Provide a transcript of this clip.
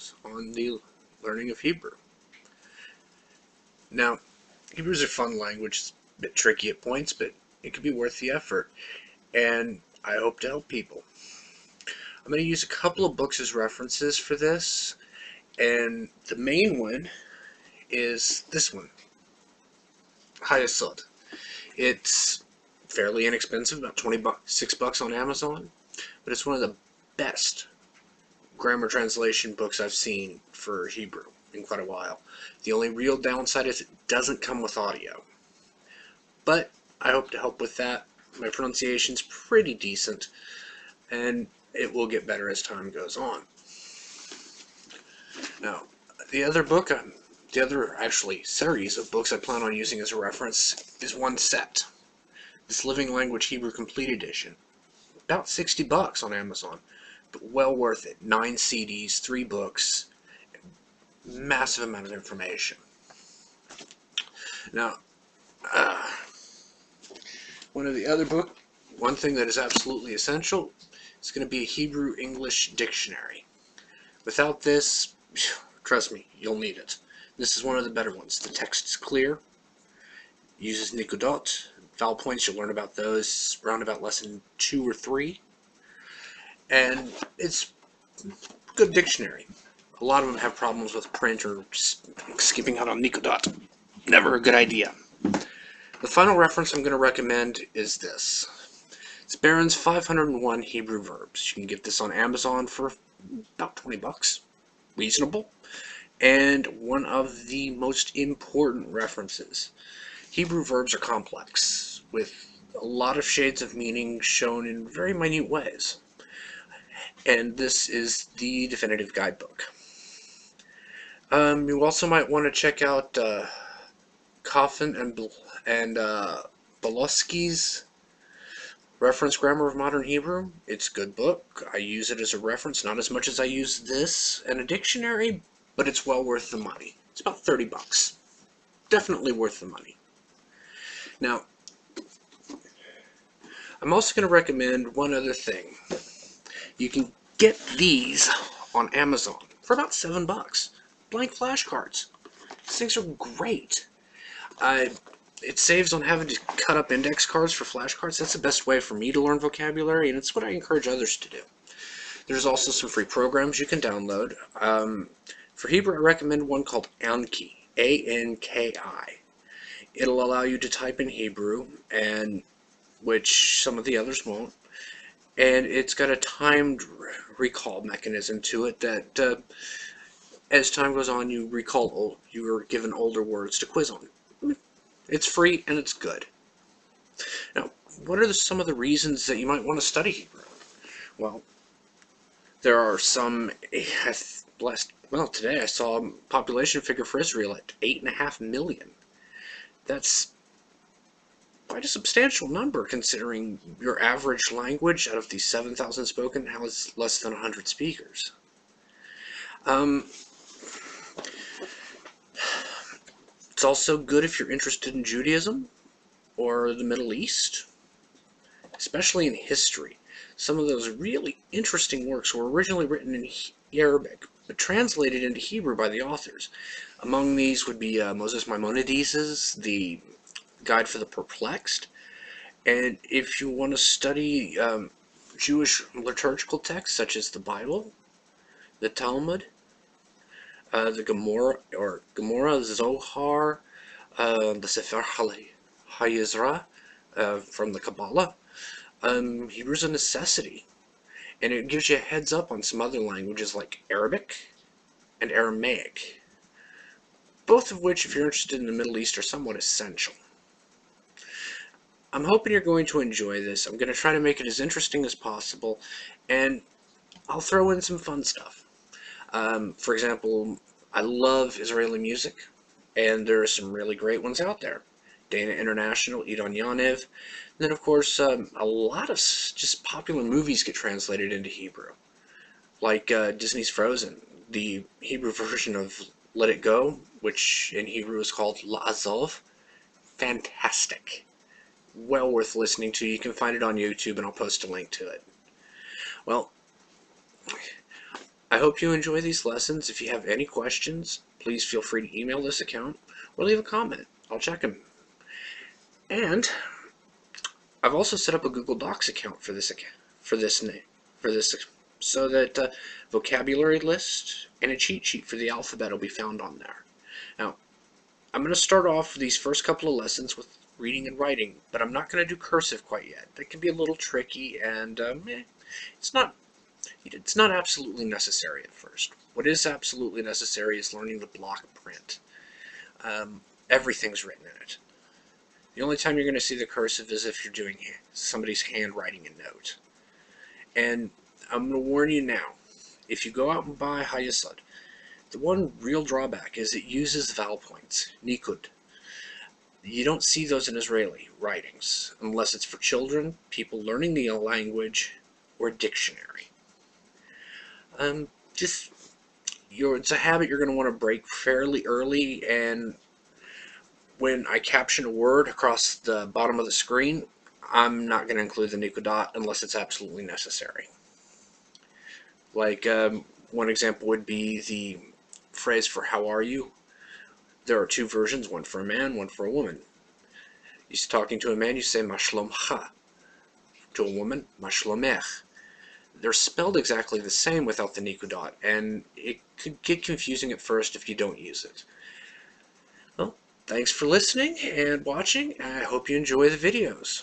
videos on the learning of Hebrew. Now, Hebrew is a fun language. It's a bit tricky at points, but it could be worth the effort, and I hope to help people. I'm going to use a couple of books as references for this, and the main one is this one, Hayasod. It's fairly inexpensive, about $26 on Amazon, but it's one of the best grammar translation books I've seen for Hebrew in quite a while. The only real downside is it doesn't come with audio, but I hope to help with that. My pronunciation's pretty decent, and it will get better as time goes on. Now, the other book, actually series of books I plan on using as a reference is one set. This Living Language Hebrew Complete Edition. About $60 on Amazon, but well worth it. 9 CDs, 3 books, massive amount of information. Now, one thing that is absolutely essential is going to be a Hebrew-English dictionary. Without this, trust me, you'll need it. This is one of the better ones. The text is clear, uses Nikudot, vowel points, you'll learn about those around about lesson 2 or 3. And it's a good dictionary. A lot of them have problems with print or just skipping out on Nikudot. Never a good idea. The final reference I'm going to recommend is this. It's Barron's 501 Hebrew Verbs. You can get this on Amazon for about $20. Reasonable. And one of the most important references. Hebrew verbs are complex, with a lot of shades of meaning shown in very minute ways. And this is the definitive guidebook. You also might want to check out Coffin and Bolosky's Reference Grammar of Modern Hebrew. It's a good book. I use it as a reference, not as much as I use this in a dictionary, but it's well worth the money. It's about $30. Definitely worth the money. Now, I'm also going to recommend one other thing. You can get these on Amazon for about $7. Blank flashcards. These things are great. It saves on having to cut up index cards for flashcards. That's the best way for me to learn vocabulary, and it's what I encourage others to do. There's also some free programs you can download. For Hebrew, I recommend one called Anki, A-N-K-I. It'll allow you to type in Hebrew, and which some of the others won't. And it's got a timed recall mechanism to it that, as time goes on, you are given older words to quiz on. It's free and it's good. Now, what are some of the reasons that you might want to study Hebrew? Well, there are some. Today I saw a population figure for Israel at 8.5 million. That's quite a substantial number, considering your average language out of the 7,000 spoken has less than 100 speakers. It's also good if you're interested in Judaism or the Middle East, especially in history. Some of those really interesting works were originally written in Arabic, but translated into Hebrew by the authors. Among these would be Moses Maimonides' The Guide for the Perplexed. And if you want to study Jewish liturgical texts such as the Bible, the Talmud, the Gemara, the Zohar, the Sefer HaYezrah from the Kabbalah, Hebrew's a necessity. And it gives you a heads up on some other languages like Arabic and Aramaic, both of which, if you're interested in the Middle East, are somewhat essential. I'm hoping you're going to enjoy this. I'm going to try to make it as interesting as possible, and I'll throw in some fun stuff. For example, I love Israeli music, and there are some really great ones out there. Dana International, Idon Yaniv. And then, of course, a lot of just popular movies get translated into Hebrew, like Disney's Frozen, the Hebrew version of Let It Go, which in Hebrew is called La'azov. Fantastic. Well worth listening to. You can find it on YouTube, and I'll post a link to it. Well, I hope you enjoy these lessons. If you have any questions, please feel free to email this account or leave a comment. I'll check them. And I've also set up a Google Docs account for this so that vocabulary list and a cheat sheet for the alphabet will be found on there. Now, I'm going to start off these first couple of lessons with reading and writing, but I'm not going to do cursive quite yet. That can be a little tricky, and it's not absolutely necessary at first. What is absolutely necessary is learning the block print. Everything's written in it. The only time you're going to see the cursive is if you're doing somebody's handwriting a note. And I'm going to warn you now, if you go out and buy Hayasud, the one real drawback is it uses vowel points, nikud. You don't see those in Israeli writings, unless it's for children, people learning the language, or a dictionary. It's a habit you're going to want to break fairly early, and when I caption a word across the bottom of the screen, I'm not going to include the nikudat unless it's absolutely necessary. Like, one example would be the phrase for how are you. There are two versions, one for a man, one for a woman. You're talking to a man, you say mashlomcha. To a woman, mashlomech. They're spelled exactly the same without the nikudat, and it could get confusing at first if you don't use it. Well, thanks for listening and watching, and I hope you enjoy the videos.